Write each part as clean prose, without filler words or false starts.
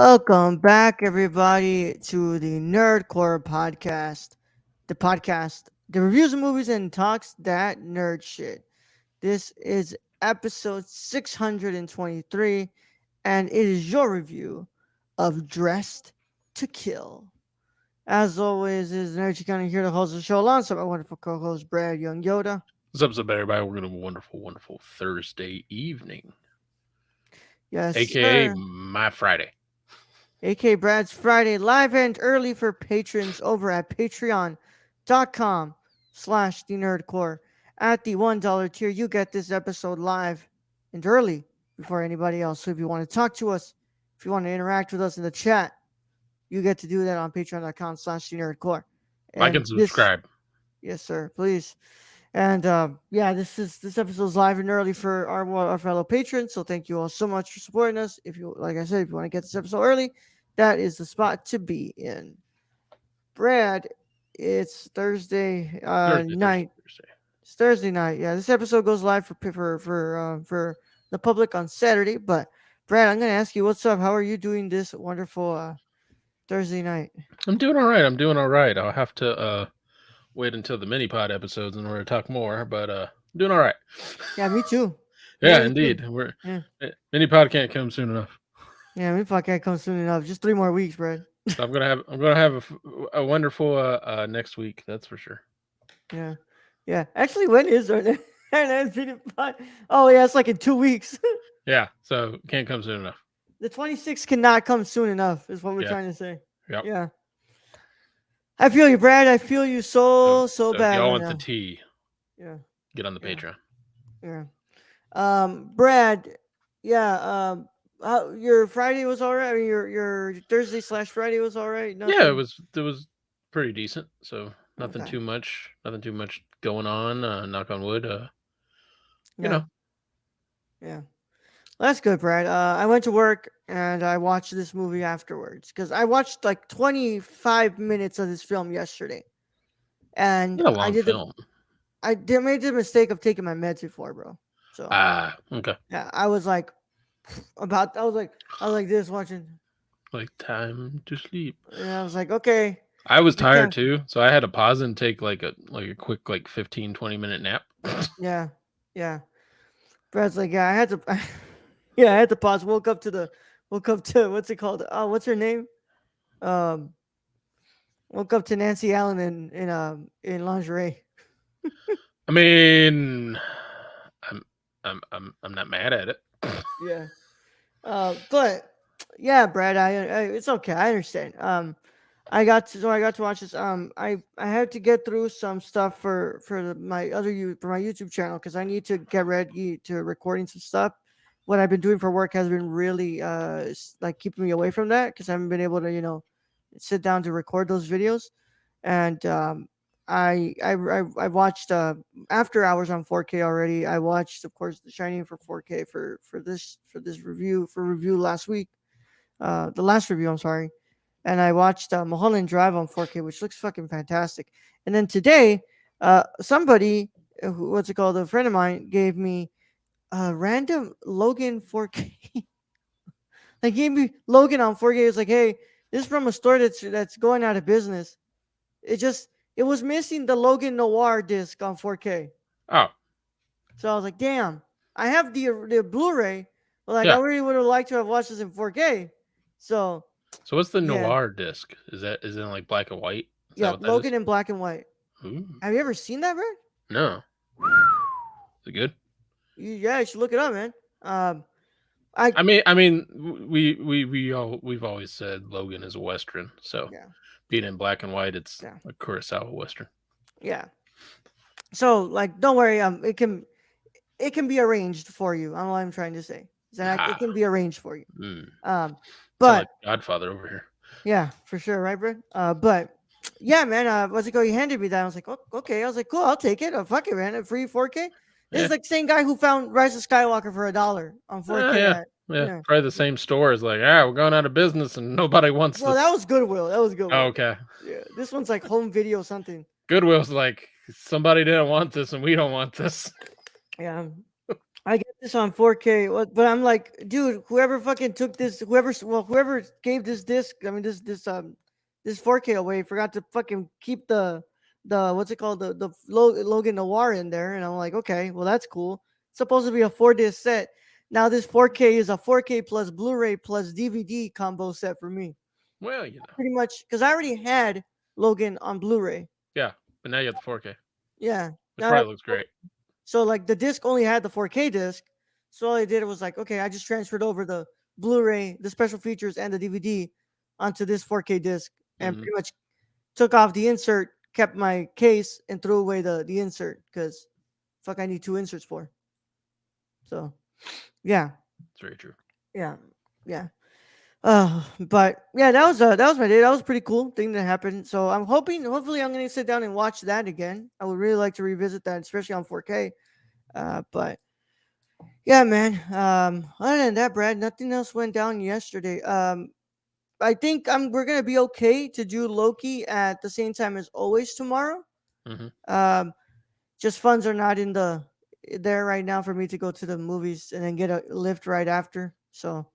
Welcome back, everybody, to the Nerdcore podcast. The podcast that reviews movies and talks that nerd shit. This is episode 623, and it is your review of Dressed to Kill. As always, is Nerd County here to host the show alongside my wonderful co-host Brad Young Yoda. What's up, everybody? We're going to have a wonderful, wonderful Thursday evening, Yes, aka sir. my Friday. AK Brad's Friday live and early for patrons over at patreon.com/the nerdcore. At the $1 tier, you get this episode live and early before anybody else. So if you want to talk to us, if you want to interact with us in the chat, you get to do that on patreon.com/the nerdcore. Like And and this, subscribe. yes, sir, please. And yeah, this episode is live and early for our fellow patrons. So thank you all so much for supporting us. If you like I said, if you want to get this episode early, that is the spot to be in. Brad, it's Thursday Thursday, Thursday, night. Thursday. It's Thursday night. Yeah, this episode goes live for the public on Saturday. But Brad, I'm gonna ask you, what's up? How are you doing this wonderful Thursday night? I'm doing all right. I'm doing all right. I'll have to wait until the mini pod episodes in order to talk more, but I'm doing all right. Yeah, me too. Yeah, Me too. indeed. We're Yeah, mini pod can't come soon enough. yeah. Me can't come soon enough. Just 3 more weeks, Brad. So I'm gonna have a wonderful next week. That's for sure. Yeah. Yeah. Actually, when is our next video pod? Oh, yeah, it's like in 2 weeks. Yeah, so can't come soon enough. The 26th cannot come soon enough, is what we're Yeah. trying to say. Yep. Yeah. I feel you, Brad. I feel you So, so so if bad y'all right want the now. tea, Yeah. get on the Yeah. Patreon. Yeah. Brad, yeah, your Friday was all right. I mean, your Thursday/Friday was all right. Yeah, it Nothing. was pretty decent. So Okay. nothing too much going on. Knock on wood. You Yeah. know, Yeah. That's good, Brad. I went to work and I watched this movie afterwards because I watched like 25 minutes of this film yesterday, and it's a long film. made the mistake of taking my meds before, bro. So Ah, okay. yeah, I was like I was like this watching, Like time to sleep. and I was like, okay, I was I tired can't. too, so I had to pause and take like a quick 15-20 minute nap. Yeah, yeah. Brad's like, yeah, I had to, yeah, I had to pause. Woke up to what's it called? Oh, what's her name? Um, woke up to Nancy Allen in lingerie. I mean, I'm I'm not mad at it. Yeah. But yeah, Brad, I it's okay. I understand. I got to watch this. I had to get through some stuff for my YouTube channel because I need to get ready to recording some stuff. What I've been doing for work has been really like keeping me away from that because I haven't been able to sit down to record those videos. And I watched after hours on 4K already. I watched, of course, The Shining for 4K for this review last week. The last review, I'm sorry, and I watched Mulholland Drive on 4K, which looks fucking fantastic. And then today, somebody, what's it called, a friend of mine, gave me a random Logan 4K. They gave me Logan on 4K. It's like, hey, this is from a store that's going out of business. It just it was missing the Logan Noir disc on 4K. Oh, So I was like, damn, I have the Blu-ray, but like I yeah. really would have liked to have watched this in 4K. So So what's the yeah, noir disc? Is it in like black and white? Is that yeah, what that is? Logan in black and white. Ooh, Have you ever seen that, Red? no. Is it good? Yeah, you should look it up, man. I We've always said Logan is a western, so yeah, being in black and white, it's yeah, a Kurosawa western. yeah. So like, don't worry. It can be arranged for you. I'm All I'm trying to say is that it Ah, can be arranged for you. mm. Um, Sound like but Godfather over here. yeah, for sure, right, Brett? But yeah, man. What's it called? He handed me that. I was like, oh, okay. I was like, cool. I'll take it. Fuck it, man. A free 4K. This is Yeah, like the same guy who found Rise of Skywalker for $1 on 4K. yeah, At yeah. yeah. Probably the same store is like, we're going out of business and nobody wants Well, that this. was Goodwill. That was Oh, Goodwill. okay. Yeah, this one's like home video something. Goodwill's like somebody didn't want this and we don't want this. Yeah. I get this on 4K, but I'm like, dude, whoever fucking took this, whoever gave this disc, I mean, this 4K away, forgot to fucking keep the what's it called, Logan Noir in there, and I'm like, okay, well that's cool. It's supposed to be a 4 disc set. Now this 4K is a 4K plus Blu-ray plus DVD combo set for me, Well, you know. pretty much, because I already had Logan on Blu-ray. Yeah, but now you have the 4K, Yeah, which now probably looks great. so like the disc only had the 4K disc. So all I did was like, okay, I just transferred over the Blu-ray, the special features, and the DVD onto this 4K disc, and Hmm. pretty much took off the insert, kept my case, and threw away the insert because fuck, I need two inserts for. So yeah, It's very true. yeah, yeah. But yeah, that was my day. That was a pretty cool thing that happened. So I'm hoping, hopefully, I'm gonna sit down and watch that again. I would really like to revisit that, especially on 4K. But yeah, man. Other than that, Brad, nothing else went down yesterday. I think we're gonna be okay to do Loki at the same time as always tomorrow. Hmm. Um, just funds are not in the there right now for me to go to the movies and then get a lift right after. So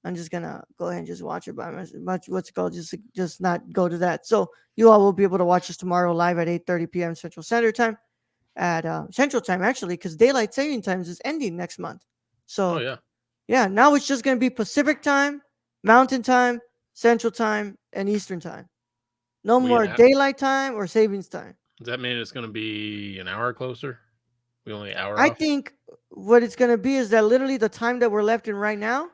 I'm just gonna go ahead and just watch it by much what's it called, just not go to that. So you all will be able to watch us tomorrow live at 8:30 p.m. Central Standard Time at Central Time actually, because daylight saving times is ending next month. Oh So yeah, yeah, now it's just going to be Pacific time, Mountain time, Central time, and Eastern time. No we more gonna. daylight time or savings time. Does that mean it's gonna be an hour closer? We only an hour I off. think what it's going to be is that literally the time that we're left in right now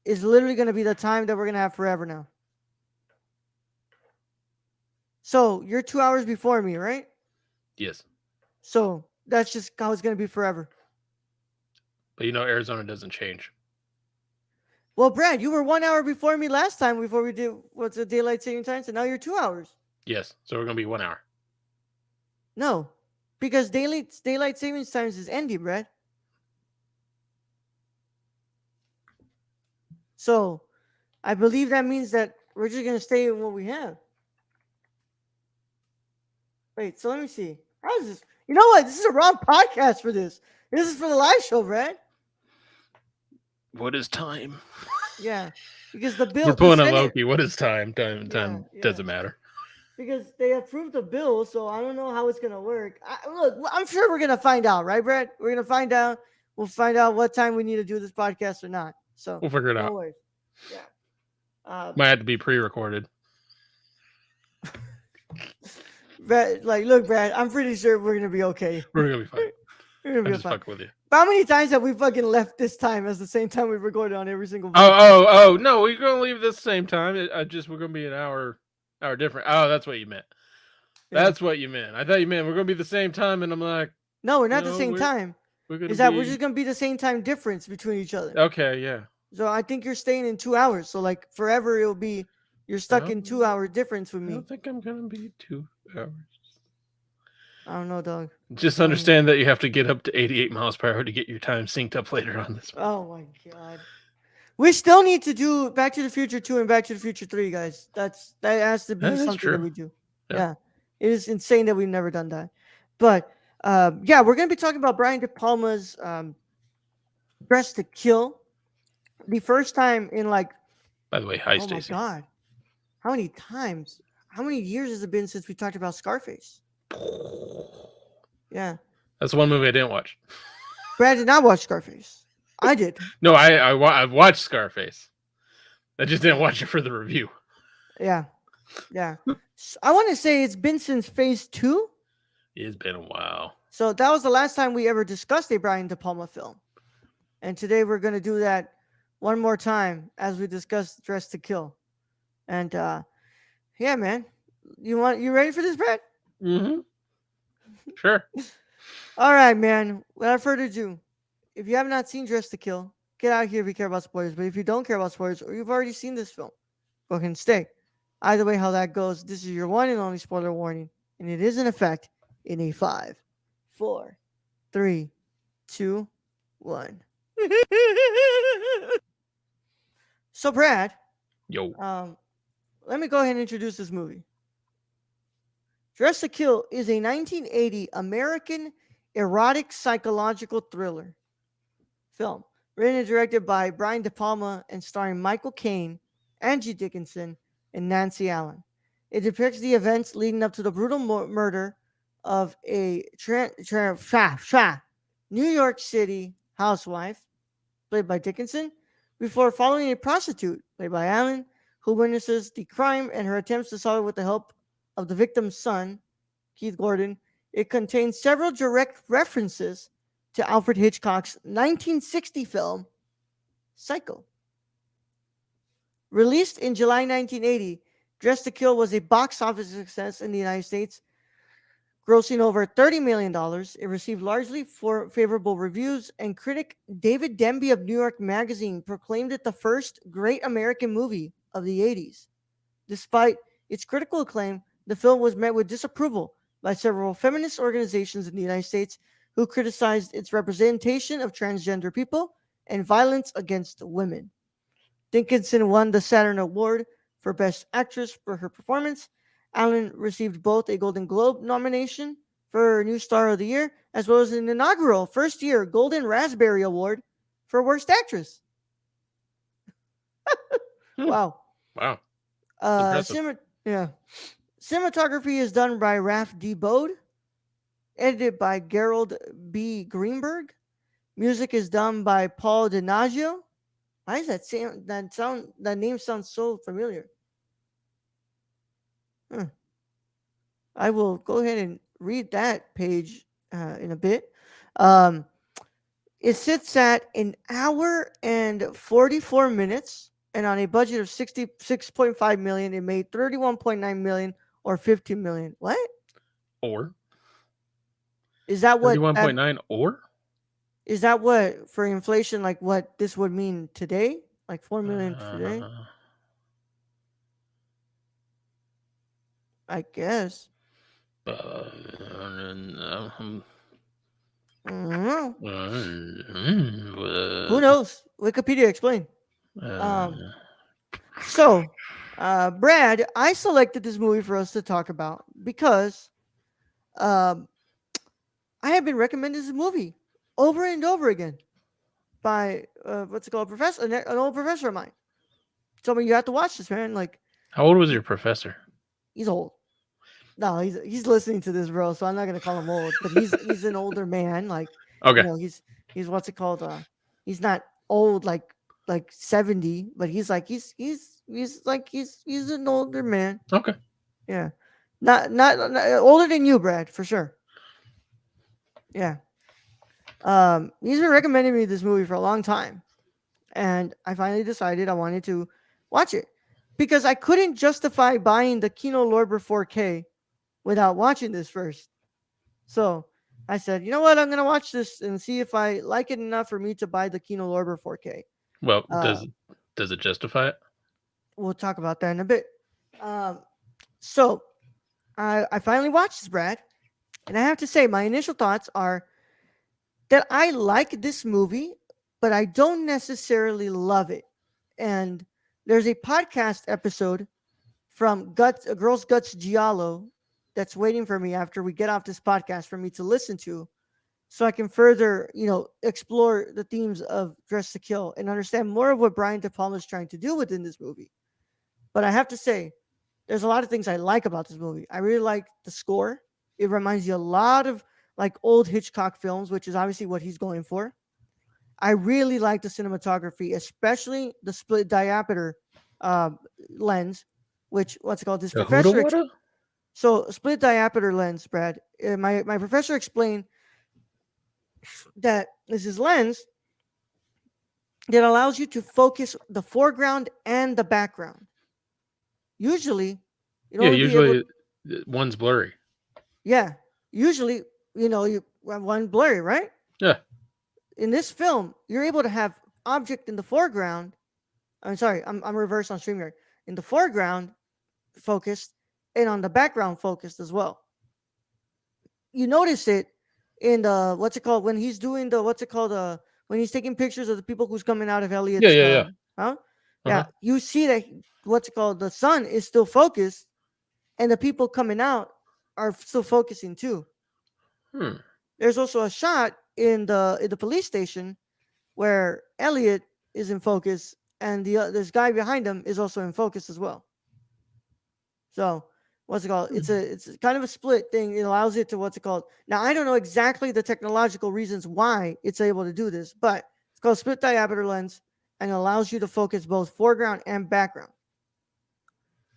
is literally going to be the time that we're going to have forever now. So you're 2 hours before me, right? Yes, So that's just how it's going to be forever. but you know Arizona doesn't change. Well, Brad, you were 1 hour before me last time before we did what's the daylight saving time, so now you're 2 hours. Yes, so we're gonna be 1 hour. No, because daylight savings times is ending, Brad. So I believe that means that we're just gonna stay in what we have. Wait, so let me see. How is this? You know what? This is a wrong podcast for this. This is for the live show, Brad. What is time? Yeah, because the We're bill, the pulling a Senate. Loki. What is time? Time. Yeah, Time yeah. doesn't matter. Because they approved the bill, so I don't know how it's gonna work. Look, I'm sure we're gonna find out, right, Brad? We're gonna find out. We'll find out what time we need to do this podcast or not. So We'll figure it no out. worries. Yeah. Uh, Might have to be pre-recorded. Brad, like, look, Brad, I'm pretty sure we're gonna be okay. We're gonna be fine. We're gonna I'm be just fine. fucking with you. But how many times have we fucking left this time as the same time we recorded on every single Oh, podcast? oh, oh! No, we're gonna leave this same time. I just we're gonna be an hour different. Oh, that's what you meant. Yeah. That's what you meant. I thought you meant we're gonna be the same time, and I'm like, No, we're not the no, same time. we're gonna Is that we're be just gonna be the same time difference between each other. okay. Yeah. So I think you're staying in 2 hours. So like forever it'll be you're stuck No, in 2 hour difference with I don't me. think I'm gonna be 2 hours. I don't know, dog. Just I don't know. understand that you have to get up to 88 miles per hour to get your time synced up later on this one. Oh my god. We still need to do Back to the Future 2 and Back to the Future 3, guys. That has to be That's something that true. we do. Yeah. Yeah. It is insane that we've never done that. But yeah, we're gonna be talking about Brian De Palma's Dress to Kill. The first time in like, By the way, hi oh my Stacy. god. How many times? How many years has it been since we talked about Scarface? Yeah. That's one movie I didn't watch. Brad did not watch Scarface. I did. No, I've watched Scarface. I just didn't Yeah. watch it for the review. Yeah. Yeah. I want to say it's been since phase 2. It's been a while. So that was the last time we ever discussed a Brian De Palma film. And today we're going to do that one more time as we discuss Dress to Kill. And yeah, man. You ready for this, Brad? Mm-hmm. Sure. All right, man. Without further ado, if you have not seen Dress to Kill, get out of here if you care about spoilers. But if you don't care about spoilers or you've already seen this film, go ahead and stay. Either way, how that goes, this is your one and only spoiler warning, and it is in effect in a 5, 4, 3, 2, 1. So, Brad, Yo. let me go ahead and introduce this movie. Dress to Kill is a 1980 American erotic psychological thriller film, written and directed by Brian De Palma and starring Michael Caine, Angie Dickinson, and Nancy Allen. It depicts the events leading up to the brutal murder of a New York City housewife, played by Dickinson, before following a prostitute, played by Allen, who witnesses the crime and her attempts to solve it with the help of the victim's son, Keith Gordon. It contains several direct references to Alfred Hitchcock's 1960 film, Psycho. Released in July 1980, Dress to Kill was a box office success in the United States, grossing over $30 million. It received largely favorable reviews, and critic David Denby of New York Magazine proclaimed it the first great American movie of the 80s. Despite its critical acclaim, the film was met with disapproval by several feminist organizations in the United States who criticized its representation of transgender people and violence against women. Dickinson won the Saturn Award for Best Actress for her performance. Allen received both a Golden Globe nomination for New Star of the Year, as well as an inaugural first year Golden Raspberry Award for Worst Actress. Hmm. Wow. Wow. Impressive. Yeah. Cinematography is done by Raf D. Bode, edited by Gerald B. Greenberg. Music is done by Paul DiNaggio. Why is that name sounds so familiar? Huh. I will go ahead and read that page in a bit. Um, it sits at an hour and 44 minutes, and on a budget of 66.5 million, it made 31.9 million or 15 million. What Or is that? What 31.9 or? is that? What for inflation? Like what this would mean today? Like 4 million today? Uh, I guess. um, I don't know. Who uh, knows? Wikipedia explain. Um, uh, So, Brad, I selected this movie for us to talk about because um, I have been recommended this movie over and over again by what's it called, professor, an old professor of mine. Told me you have to watch this, man. Like how old was he, your professor? he's old. No, he's listening to this, bro. So I'm not gonna call him old, but he's an older man. Like Okay. he's what's it called? He's not old like 70, but he's like he's an older man. Okay. Yeah. Not older than you, Brad, for sure. Yeah. He's been recommending me this movie for a long time, and I finally decided I wanted to watch it because I couldn't justify buying the Kino Lorber 4K without watching this first. So I said, you know what, I'm gonna watch this and see if I like it enough for me to buy the Kino Lorber 4K. Well, Uh, does it justify it? we'll talk about that in a bit. Um, so I finally watched this, Brad, and I have to say my initial thoughts are that I like this movie, but I don't necessarily love it. And there's a podcast episode from Girls Guts Giallo that's waiting for me after we get off this podcast for me to listen to so I can further, explore the themes of Dress to Kill and understand more of what Brian De Palma is trying to do within this movie. But I have to say, there's a lot of things I like about this movie. I really like the score. It reminds you a lot of like old Hitchcock films, which is obviously what he's going for. I really like the cinematography, especially the split diopter um, lens, which what's it called? This The Huda professor. Wada? So split diopter lens, Brad. My professor explained that this is lens that allows you to focus the foreground and the background. Usually, you'd Yeah, only be able. usually one's blurry. Yeah, usually you have one blurry, right? Yeah. In this film, you're able to have object in the foreground. I'm sorry, I'm reverse on StreamYard. In the foreground focused and on the background focused as well. You notice it in the what's it called when he's doing the what's it called when he's taking pictures of the people who's coming out of Yeah, Elliot's yeah, yeah. huh? Uh-huh. Yeah, you see that what's it called the sun is still focused and the people coming out are still focusing too. Hmm. There's also a shot in the police station where Elliot is in focus, and this guy behind him is also in focus as well. So what's it called? It's kind of a split thing. It allows it to what's it called? Now I don't know exactly the technological reasons why it's able to do this, but it's called split diameter lens, and it allows you to focus both foreground and background.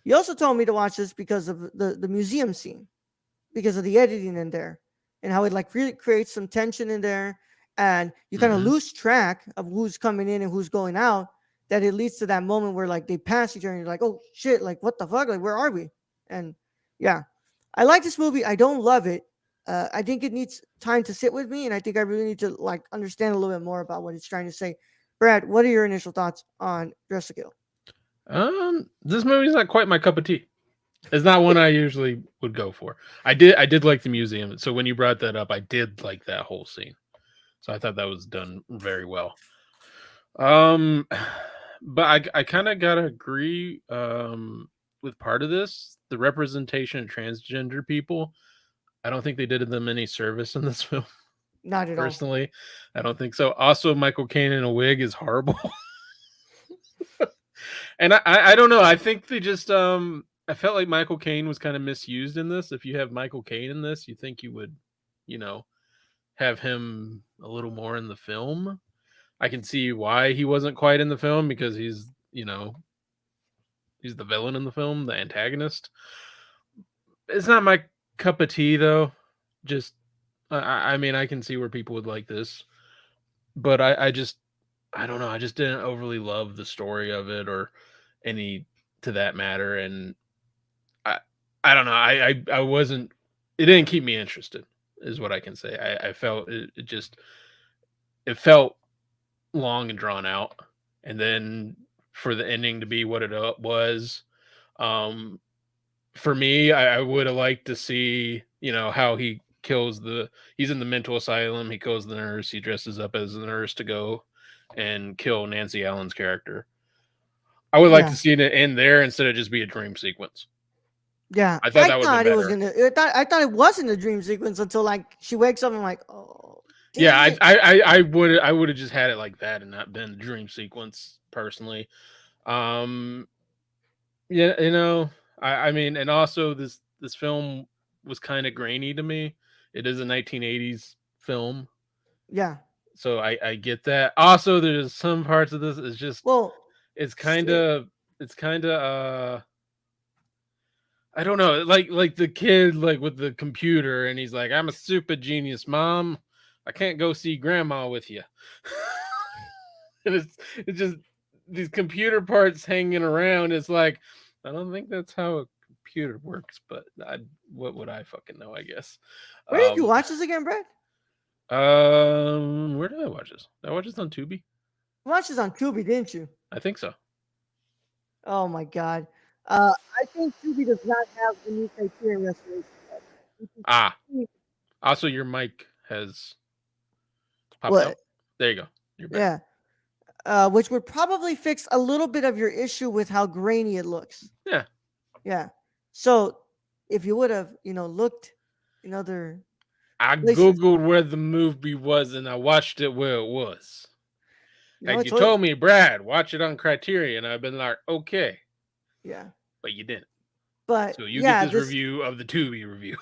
You also told me to watch this because of the museum scene, because of the editing in there, and how it like really creates some tension in there, and you kind of Mm-hmm. lose track of who's coming in and who's going out. That it leads to that moment where like they pass each other, and you're like, oh shit, like what the fuck, like where are we? And yeah, I like this movie. I don't love it. I think it needs time to sit with me, and I think I really need to like understand a little bit more about what it's trying to say. Brad, what are your initial thoughts on Dress to Kill? This movie's not quite my cup of tea. It's not one I usually would go for. I did like the museum. So when you brought that up, I did like that whole scene. So I thought that was done very well. Um, but I kind of gotta agree with part of this. The representation of transgender people, I don't think they did them any service in this film. Not at all. Personally, I don't think so. Also, Michael Caine in a wig is horrible, and I don't know. I think they just I felt like Michael Caine was kind of misused in this. If you have Michael Caine in this, you think you would, you know, have him a little more in the film. I can see why he wasn't quite in the film because he's the villain in the film, the antagonist. It's not my cup of tea though. Just I mean I can see where people would like this, but I just I don't know. I just didn't overly love the story of it or any to that matter, and I I don't know. I wasn't. It didn't keep me interested. Is what I can say. I felt it just it felt long and drawn out, and then for the ending to be what it was, um, for me, I would have liked to see how he kills the. He's in the mental asylum. He kills the nurse. He dresses up as the nurse to go and kill Nancy Allen's character. I would like to Yeah. see it end there instead of just be a dream sequence. Yeah, I thought I that would have been thought it was better. gonna. I thought it wasn't a dream sequence until like she wakes up. And I'm like, oh, Yeah, damn it. I would have just had it like that and not been the dream sequence personally. Um, yeah, I mean, and also this film was kind of grainy to me. It is a 1980s film, Yeah. so I get that. Also, there's some parts of this is just Well, it's kind shit. of it's kind of I don't know, like the kid like with the computer, and he's like, "I'm a super genius, mom. I can't go see grandma with you." And it's just these computer parts hanging around. It's like I don't think that's how a computer works, but what would I fucking know? I guess. Where did you Um, watch this again, Brad? where did I watch this? Did I watch this on Tubi? You watched this on Tubi, didn't you? I think so. Oh my god. I think Tubi does not have the new Criterion restoration yet. Which Ah, is- also your mic has popped out. What? There you go. You're back. Yeah. Which would probably fix a little bit of your issue with how grainy it looks. Yeah, Yeah. So if you would have, looked in other I places, googled where the movie was and I watched it where it was. I Had you told you. told me, Brad, watch it on Criterion, I'd been like, okay, Yeah. but you didn't. But So you get yeah, this this review of the Tubi review.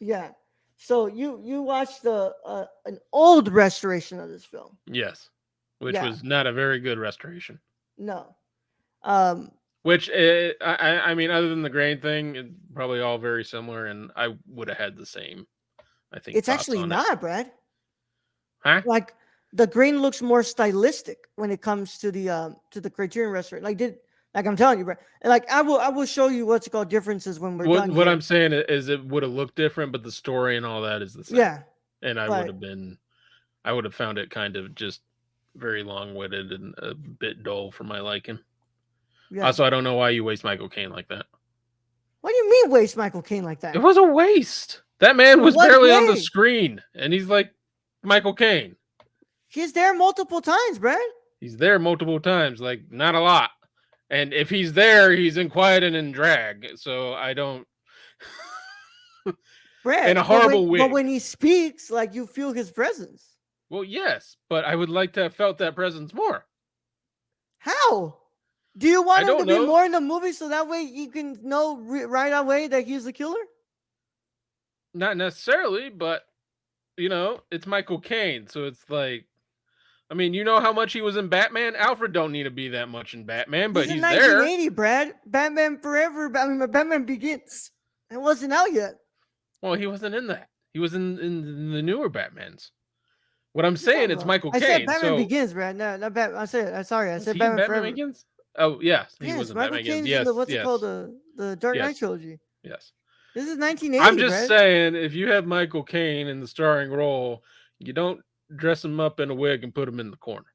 yeah. So you watched the an old restoration of this film. Yes, which Yeah. was not a very good restoration. No. Um Which I mean, other than the grain thing, probably all very similar, and I would have had the same, I think, it's thoughts actually on it. not, Brad. Huh? Like the grain looks more stylistic when it comes to the Criterion restoration. Like I'm telling you, Brad. And like I will show you what's it called differences when we're What done what I'm here. saying is, it would have looked different, but the story and all that is the same. Yeah. And But I would have found it kind of just very long-witted and a bit dull for my liking. yeah. Also, I don't know why you waste Michael Caine like that. What do you mean waste Michael Caine like It that? was a waste. That man In was what barely on the way? screen, and he's like Michael Caine. He's there multiple times, Brad. He's there multiple times, like not a lot. And if he's there, he's in quiet and in drag. So I don't. In Brad. a But when horrible but wig. when he speaks, like you feel his presence. Well, yes, but I would like to have felt that presence more. How? Do you I want him to don't be know. more in the movie so that way you can know right away that he's the killer? Not necessarily, but it's Michael Caine, so it's like, I mean, you know how much he was in Batman? Alfred don't need to be that much in Batman, This but is he's there. 1980, Brad. Batman Forever. I mean, Batman Begins. It wasn't out yet. Well, he wasn't in that. He was in the newer Batmans. What I'm What you saying, talking it's about? Michael I said Caine. Batman So Begins, Brad. No, not Bat. I said. I'm sorry. I was said he in Batman Batman Forever. Begins? Oh yes, he was Yes, in Michael Batman Begins. Caine's in the Yes, what's it called yes, the Dark Knight yes, trilogy. yes. This is I'm 1980, just Brad. saying, if you have Michael Caine in the starring role, you don't dress him up in a wig and put him in the corner.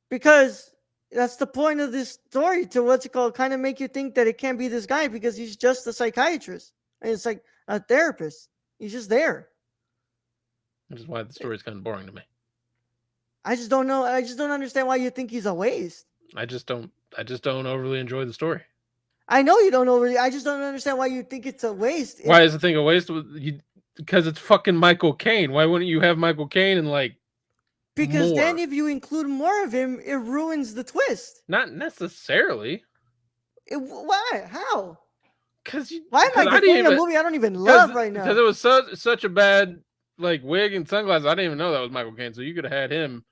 Because that's the point of this story to what's it called, kind of make you think that it can't be this guy because he's just a psychiatrist and it's like a therapist. He's just there. Which is why the story's kind of boring to me. I just don't know. I just don't understand why you think he's a waste. I just don't. I just don't overly enjoy the story. I know you don't know really. I just don't understand why you think it's a waste. Why If is the thing a waste? Because it's fucking Michael Caine. Why wouldn't you have Michael Caine and like because then more? if you include more of him, it ruins the twist. Not necessarily. Why? How? Because Why am I I didn't defending a even movie I don't even because love right because now? it was such a bad like wig and sunglasses. I didn't even know that was Michael Caine. So you could have had him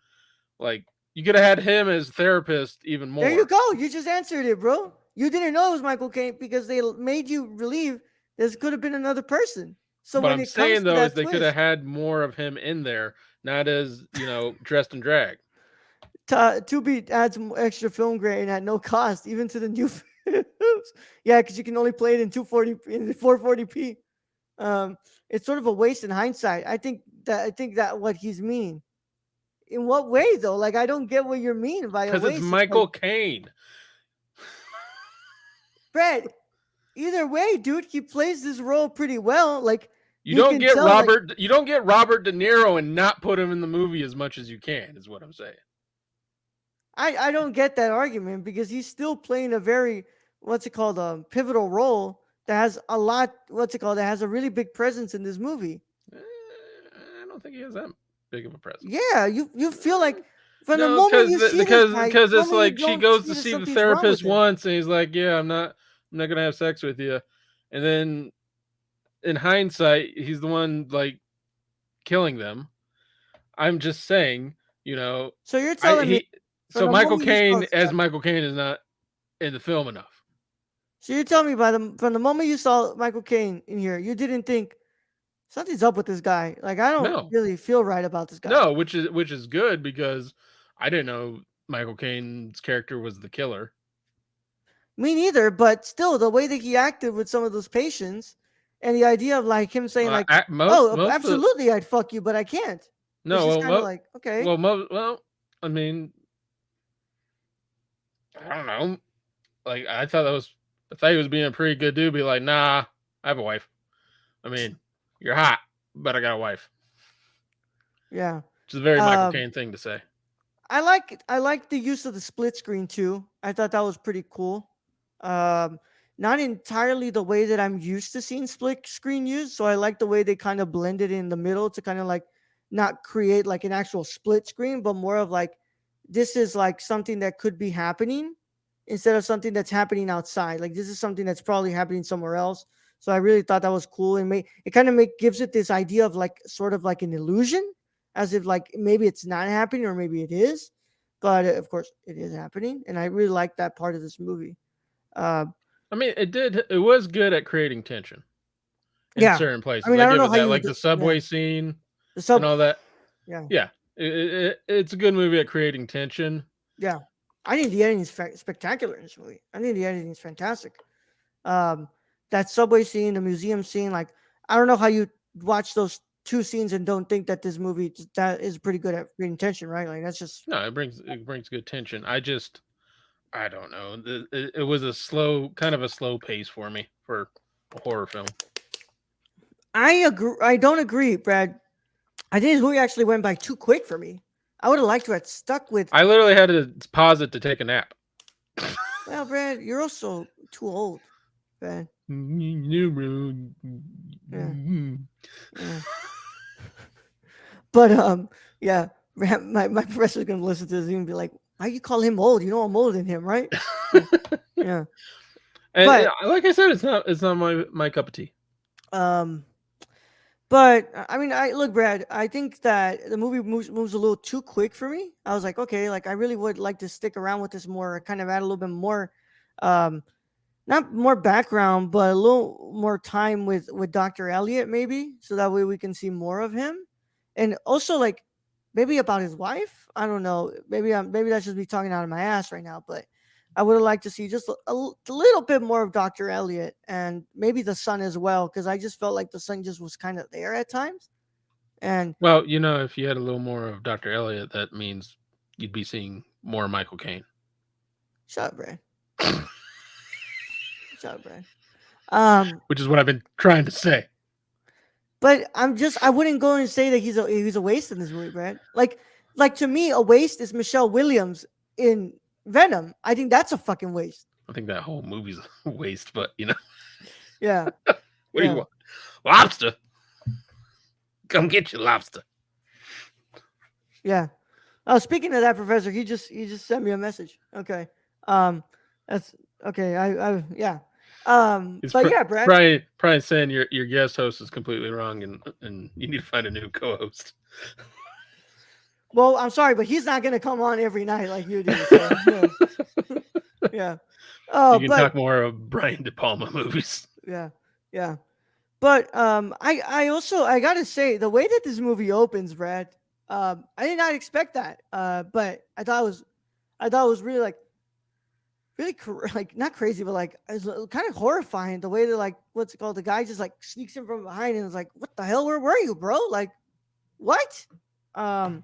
like you could have had him as therapist even There you more. go. You just answered it, bro. You didn't know it was Michael Caine because they made you believe this could have been another person. So What when I'm it comes saying to though is that they could have twist, had more of him in there, not as dressed in drag. Tubi adds extra film grain at no cost, even to the new films. Yeah, because you can only play it in 240 in 440p. Um, it's sort of a waste in hindsight. I think that what he's meaning. In what way though? Like I don't get what you're meaning by a Because it's waste. It's like, Michael Caine. Brad, either way, dude, he plays this role pretty well. Like You you don't can get tell, like Robert. You don't get Robert De Niro and not put him in the movie as much as you can. Is what I'm saying. I don't get that argument because he's still playing a very what's it called pivotal role that has a lot what's it called that has a really big presence in this movie. I don't think he has that big of a presence. Yeah, you feel like from the No, moment because you see this guy, the because it's moment you like she don't goes see to that see the something's wrong with therapist him. once, and he's like, "Yeah, I'm not gonna have sex with you," and then in hindsight, he's the one like killing them. I'm just saying, So you're I telling me he from so the Michael moment you saw Caine as yeah. Michael Caine is not in the film enough. So you're telling me from the moment you saw Michael Caine in here, you didn't think something's up with this guy. Like I don't No, really feel right about this guy. no, which is good because I didn't know Michael Caine's character was the killer. Me neither, but still, the way that he acted with some of those patients, and the idea of like him saying like, Most "Oh, most of absolutely, I'd fuck you, but I can't." It's no, just kind of like, okay, well, I mean, I don't know. Like I thought he was being a pretty good dude. Be like, nah, I have a wife. I mean, you're hot, but I got a wife. yeah. Which is a very Michael Um, Caine thing to say. I like the use of the split screen too. I thought that was pretty cool. Um, Not entirely the way that I'm used to seeing split screen used. So I like the way they kind of blended in the middle to kind of like not create like an actual split screen, but more of like this is like something that could be happening instead of something that's happening outside. Like this is something that's probably happening somewhere else. So I really thought that was cool and it kind of make gives it this idea of like sort of like an illusion, as if like maybe it's not happening or maybe it is, but of course it is happening, and I really like that part of this movie. Uh, I mean, it was good at creating tension in yeah, certain I places. mean I I don't give know it how that, you like the yeah subway scene the and sub all that. yeah Yeah, it's a good movie at creating tension. yeah. I think the editing is spectacular in this movie. I think the editing is fantastic. Um, that subway scene, the museum scene, like I don't know how you watch those two scenes and don't think that this movie that is pretty good at creating tension, right? Like that's just No, it brings good tension. I don't know. It was a slow, kind of a slow pace for me for a horror film. I agree. I don't agree, Brad. I think this movie actually went by too quick for me. I would have liked to have stuck with. I literally had to pause it to take a nap. Well, Brad, you're also too old, Brad. Yeah, yeah. But yeah, my professor's gonna listen to this and be like, "Why you call him old? You know I'm older than him, right?" Yeah, yeah. And But like I said, it's not my cup of tea. um, but I mean, I look, Brad. I think that the movie moves a little too quick for me. I was like, okay, like I really would like to stick around with this more, kind of add a little bit more, um, not more background, but a little more time with Dr. Elliot, maybe, so that way we can see more of him, and also like maybe about his wife. I don't know. Maybe that's just me talking out of my ass right now, but I would have liked to see just a little bit more of Dr. Elliot and maybe the son as well, because I just felt like the son just was kind of there at times. And Well, if you had a little more of Dr. Elliot, that means you'd be seeing more Michael Caine, shut up, Brad. Shut up, Brad. Um, which is what I've been trying to say. But I wouldn't go and say that he's a waste in this movie, Brad. Like to me, a waste is Michelle Williams in Venom. I think that's a fucking waste. I think that whole movie's a waste, but Yeah, what do you yeah, want? Lobster? Come get your lobster. yeah. Oh, speaking of that, Professor, he just sent me a message. Okay, um, that's okay. Yeah, He's but yeah, Brad. probably saying your guest host is completely wrong, and you need to find a new co-host. Well, I'm sorry, but he's not gonna come on every night like you do. So yeah, yeah. Oh, You can but talk more of Brian De Palma movies. yeah, yeah. But I also I gotta say the way that this movie opens, Brad, I did not expect that. But I thought it was really like like not crazy, but like it's kind of horrifying the way that like what's it called? The guy just like sneaks in from behind and is like, "What the hell? Where were you, bro? Like what?" Um,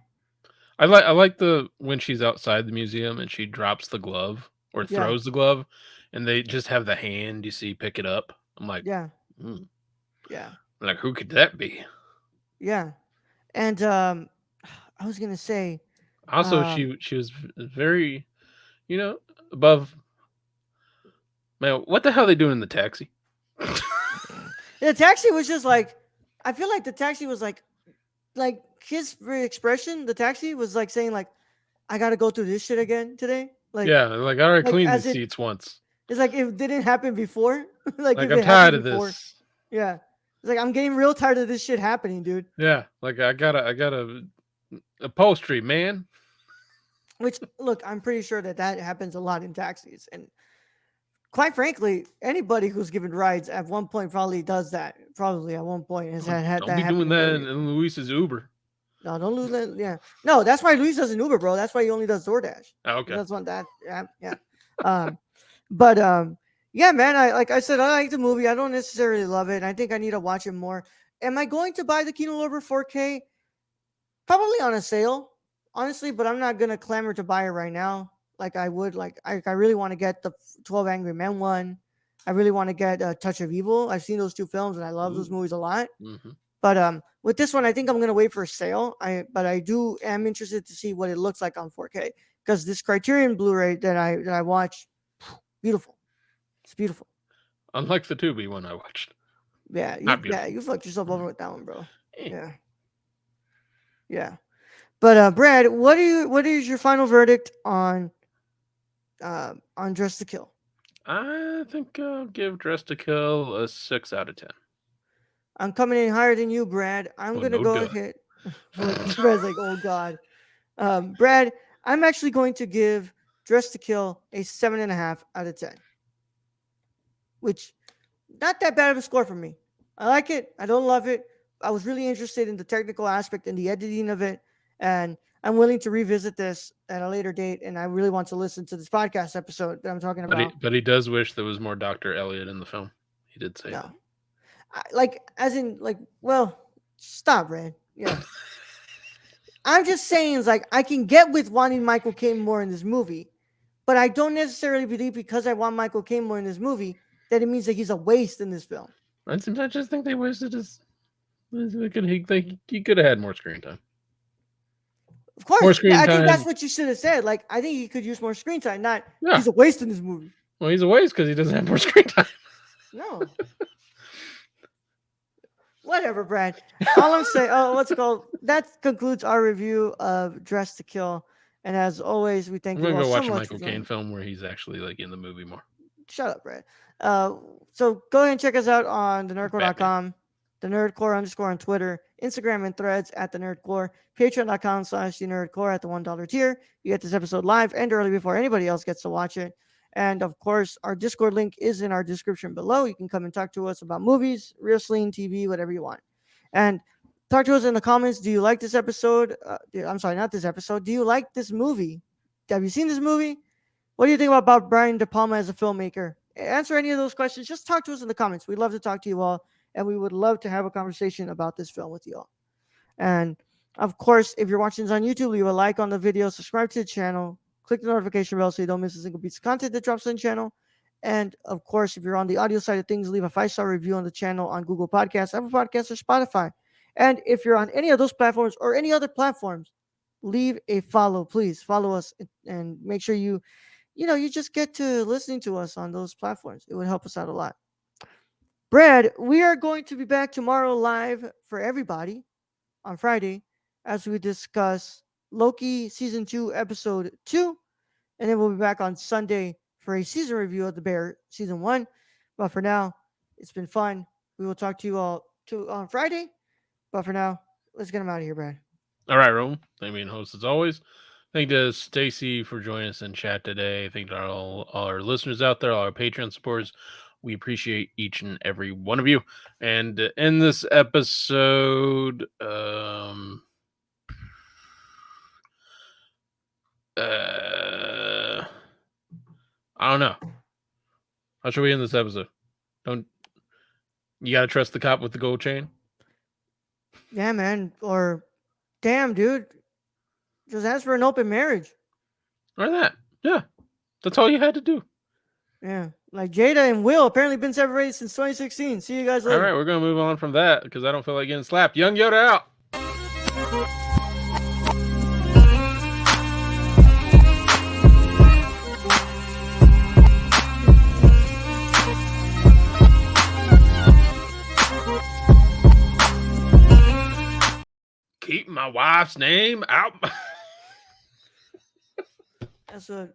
I like the when she's outside the museum and she drops the glove or yeah, throws the glove, and they just have the hand you see pick it up. I'm like, yeah, mm. yeah, Like who could that be? yeah. And I was gonna say, Also, um, she was very you know above. Man, what the hell are they doing in the taxi? the taxi was just like, I feel like the taxi was like his expression, the taxi was like saying like, I gotta go through this shit again today. Yeah, like I already Like cleaned as these it seats once. it's like if it didn't happen before, like Like if I'm it happened tired of before, this. yeah. It's like I'm getting real tired of this shit happening, dude. Yeah, like I got a upholstery, man. Which look, I'm pretty sure that that happens a lot in taxis, and quite frankly, anybody who's given rides at one point probably does that. Probably at one point has had Don't that be happen doing in their that life. in Luis's Uber. No, don't lose that. Yeah, no, that's why Luis doesn't Uber, bro. That's why he only does DoorDash. Oh, He okay. does want that. Yeah, yeah. Um, but yeah, man. I like I said, I like the movie. I don't necessarily love it. I think I need to watch it more. Am I going to buy the Kino Lover 4K? Probably on a sale, honestly. But I'm not gonna clamor to buy it right now. Like I would. Like I really want to get the 12 Angry Men one. I really want to get Touch of Evil. I've seen those two films and I love those Ooh. movies a lot. Hmm. But with this one, I think I'm gonna wait for a sale. I do am interested to see what it looks like on 4K because this Criterion Blu-ray that I watched, beautiful. It's beautiful. Unlike the Tubi one I watched. Yeah, Not you beautiful. fucked yourself over with that one, bro. Eh. Yeah, yeah. But Brad, what is your final verdict on Dress to Kill? I think I'll give Dress to Kill a 6 out of 10. I'm coming in higher than you, Brad. I'm Oh, gonna no go duh. ahead. Brad's like, oh god. Brad, I'm actually going to give Dress to Kill a 7.5 out of 10, which not that bad of a score for me. I like it. I don't love it. I was really interested in the technical aspect and the editing of it, and I'm willing to revisit this at a later date. And I really want to listen to this podcast episode that I'm talking But he about. but he does wish there was more Dr. Elliot in the film. He did say No, like as in like, well, stop, Brad. Yeah, I'm just saying, it's like I can get with wanting Michael Caine more in this movie, but I don't necessarily believe because I want Michael Caine more in this movie that it means that he's a waste in this film. that. I just think they wasted his. He could have had more screen time. Of More course, screen I think that's time. what you should have said. Like, I think he could use more screen time. Not Yeah. he's a waste in this movie. Well, he's a waste because he doesn't have more screen time. No, Whatever, Brad. All I'm saying, oh, what's it called? That concludes our review of Dress to Kill. And as always, we I'm thank you gonna all go so watch a much for Michael Caine joining. film where he's actually like in the movie more. Shut up, Brad. Uh, so go ahead and check us out on Batman. thenerdcore.com, the nerdcore underscore on Twitter, Instagram, and threads at the nerdcore, patreon.com/the nerdcore at the $1 tier. You get this episode live and early before anybody else gets to watch it. And of course, our Discord link is in our description below. You can come and talk to us about movies, wrestling, TV, whatever you want. And talk to us in the comments. Do you like this episode? I'm sorry, not this episode. Do you like this movie? Have you seen this movie? What do you think about Brian De Palma as a filmmaker? Answer any of those questions. Just talk to us in the comments. We'd love to talk to you all, and we would love to have a conversation about this film with you all. And of course, if you're watching this on YouTube, leave a like on the video, subscribe to the channel, click the notification bell so you don't miss a single piece of content that drops on the channel. And of course, if you're on the audio side of things, leave a 5-star review on the channel on Google Podcasts, Apple Podcasts, or Spotify. And if you're on any of those platforms or any other platforms, leave a follow. Please follow us and make sure you just get to listening to us on those platforms. It would help us out a lot. Brad, we are going to be back tomorrow live for everybody on Friday as we discuss Loki season 2 episode 2, and then we'll be back on Sunday for a season review of The Bear season 1. But for now, it's been fun. We will talk to you all on Friday. But for now, let's get them out of here, Brad. All right, Rome. Thank me, host as always. Thank to Stacy for joining us in chat today. Thank to all our listeners out there, all our Patreon supporters. We appreciate each and every one of you. And in this episode, I don't know. How should we end this episode? Don't you gotta trust the cop with the gold chain? Yeah, man. Or, damn, dude. Just ask for an open marriage. Or that. Yeah. That's all you had to do. Yeah. Like Jada and Will apparently been separated since 2016. See you guys All later. right, we're gonna move on from that because I don't feel like getting slapped. Young Yoda out. Keep my wife's name out. That's a